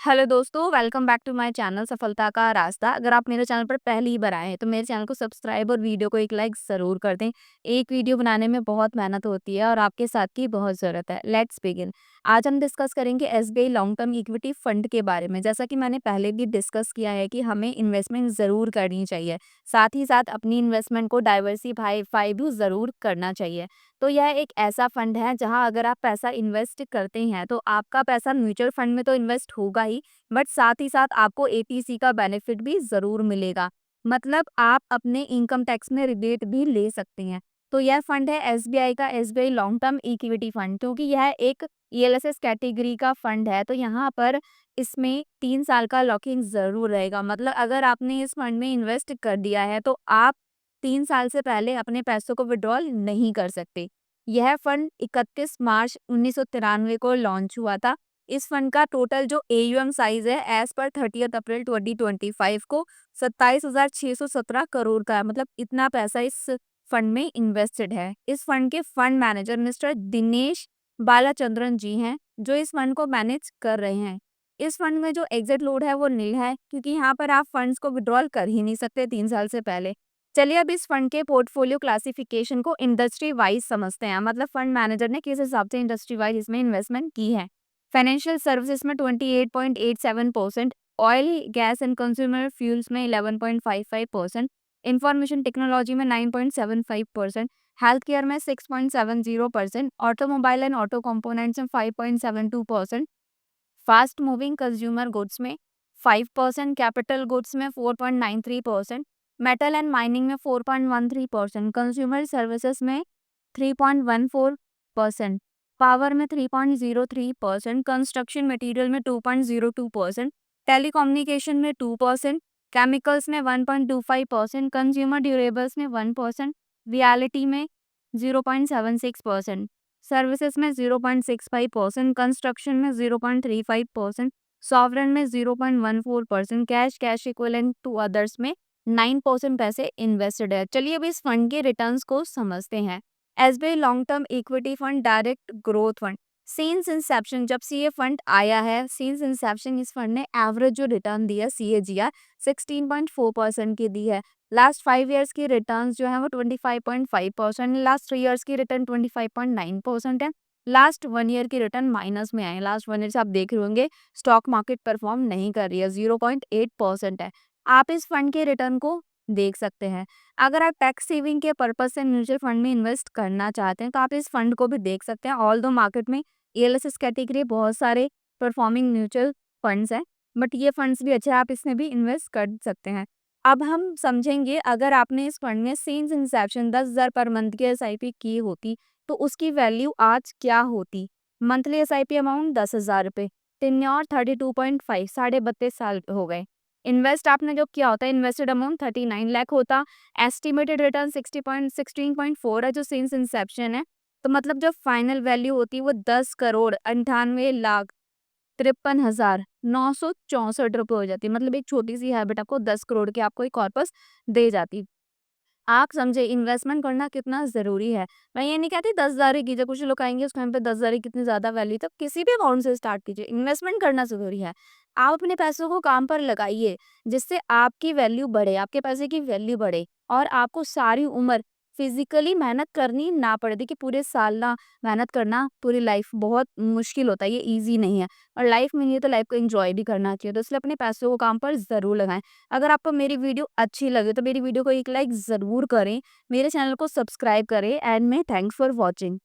Hello दोस्तों, welcome back to my channel सफलता का रास्ता। अगर आप मेरे चैनल पर पहली बार आए हैं तो मेरे चैनल को सब्सक्राइब और वीडियो को एक लाइक ज़रूर कर दें। एक वीडियो बनाने में बहुत मेहनत होती है और आपके साथ की बहुत ज़रूरत है। Let's begin. आज हम डिस्कस करेंगे SBI long term equity fund के बारे में। जैसा कि मैंने पहले भी डिस्कस किया है कि हमें इन्वेस्टमेंट ज़रूर करनी चाहिए, साथ ही साथ अपनी इन्वेस्टमेंट को डाइवर्सिफाई भी ज़रूर करना चाहिए। तो यह एक ऐसा फंड है जहां अगर आप पैसा इन्वेस्ट करते हैं तो आपका पैसा म्यूचुअल फंड में तो इन्वेस्ट होगा ही, बट साथ ही साथ आपको एटीसी का बेनिफिट भी ज़रूर मिलेगा। मतलब आप अपने इनकम टैक्स में रिबेट भी ले सकते हैं। तो यह फंड है एसबीआई का SBI long term equity fund, क्योंकि यह एक ईएलएसएस कैटेगरी का फंड है तो यहाँ पर इसमें 3 साल का लॉकिंग ज़रूर रहेगा। मतलब अगर आपने इस फंड में इन्वेस्ट कर दिया है तो आप 3 साल से पहले अपने पैसों को विड्रॉल नहीं कर सकते। यह फंड 31 मार्च 1993 को लॉन्च हुआ था। इस फंड का टोटल जो एयूएम साइज है एज पर 30 अप्रैल 2025 को 27,617 करोड़ का है। मतलब इतना पैसा इस फंड में इन्वेस्टेड है। इस फंड के fund manager mister Dinesh Balachandran ji हैं, जो इस फंड को मैनेज कर रहे हैं। इस फंड में जो एग्जिट लोड है वो नील है, क्योंकि यहाँ पर आप फंड्स को विड्रॉल कर ही नहीं सकते 3 साल से पहले। चलिए अब इस फंड के पोर्टफोलियो क्लासिफिकेशन को इंडस्ट्री वाइज समझते हैं। मतलब फंड मैनेजर ने किस हिसाब से इंडस्ट्री वाइज इसमें इन्वेस्टमेंट की है। फाइनेंशियल सर्विसेज में 28.87%, oil gas and consumer fuels में 11.55%, इंफॉर्मेशन टेक्नोलॉजी में 9.75%, हेल्थ केयर में 6.70%, ऑटोमोबाइल एंड ऑटो कंपोनेंट्स में 5.72%, फास्ट मूविंग कंज्यूमर गुड्स में 5%, कैपिटल गुड्स में 4.93%, मेटल एंड माइनिंग में 4.13%, कंज्यूमर सर्विसेज में 3.14%, पावर में 3.03%, कंस्ट्रक्शन मटेरियल में 2.02%, टेलीकम्युनिकेशन में 2%, केमिकल्स में 1.25%, कंज्यूमर ड्यूरेबल्स में 1%, रियलिटी में 0.76%, सर्विसेज में 0.65%, कंस्ट्रक्शन में 0.35%, सॉवरेन में 0.14%, कैश इक्विवेलेंट टू अदर्स में 9% पैसे इन्वेस्टेड है। चलिए अब इस फंड के रिटर्न्स को समझते हैं। SBI long term equity fund direct growth fund, since Inception जब से ये फंड आया है, सिंस इंसेप्शन इस फंड ने एवरेज जो रिटर्न दिया सीएजीआर 16.4% की दी है। लास्ट 5 ईयर्स की रिटर्न्स जो है वो 25.5%, लास्ट 3 ईयर्स की रिटर्न 25.9% है। लास्ट 1 ईयर की रिटर्न माइनस में आए। लास्ट 1 ईयर से आप देख रहे होंगे स्टॉक मार्केट परफॉर्म नहीं कर रही है, 0.8% है। आप इस फंड के रिटर्न को देख सकते हैं। अगर आप टैक्स सेविंग के पर्पज से म्यूचुअल फंड में इन्वेस्ट करना चाहते हैं तो आप इस फंड को भी देख सकते हैं। ऑल दो मार्केट में ईएलएसएस कैटेगरी बहुत सारे परफॉर्मिंग म्यूचुअल फंड्स हैं, बट ये फंड्स भी अच्छे हैं, आप इसमें भी इन्वेस्ट कर सकते हैं। अब हम समझेंगे अगर आपने इस फंड में सिंस इंसेप्शन 10,000 पर मंथ की एसआईपी की होती तो उसकी वैल्यू आज क्या होती। मंथली एसआईपी अमाउंट 10,000 रुपये, टेन्योर 32.5, 32.5 साल हो गए। इन्वेस्ट आपने जो किया होता है, इन्वेस्टेड अमाउंट 39 लाख होता। एस्टिमेटेड रिटर्न 16.4 है जो सिंस इंसेप्शन है। तो मतलब जब फाइनल वैल्यू होती है वो 10,98,53,964 हो जाती है। मतलब एक छोटी सी हैबिट आपको 10 करोड़ की आपको एक कॉर्पस दे जाती। आप समझे इन्वेस्टमेंट करना कितना ज़रूरी है। मैं ये नहीं कहती 10,000 ही कीजिए, कुछ लोग कहेंगे उस टाइम पे 10,000 ही कितनी ज़्यादा वैल्यू, तब किसी भी अमाउंट से स्टार्ट कीजिए, इन्वेस्टमेंट करना ज़रूरी है। आप अपने पैसों को काम पर लगाइए, जिससे आपकी वैल्यू बढ़े, आपके पैसे की वैल्यू बढ़े और आपको सारी उम्र फिज़िकली मेहनत करनी ना पड़े। देखिए पूरे साल ना मेहनत करना, पूरी लाइफ बहुत मुश्किल होता है, ये ईज़ी नहीं है और लाइफ मिली है तो लाइफ को एन्जॉय भी करना चाहिए। तो इसलिए अपने पैसों को काम पर ज़रूर लगाएँ। अगर आपको मेरी वीडियो अच्छी लगे तो मेरी वीडियो को एक लाइक ज़रूर करें, मेरे चैनल को सब्सक्राइब करें एंड मैं थैंक्स फॉर वॉचिंग।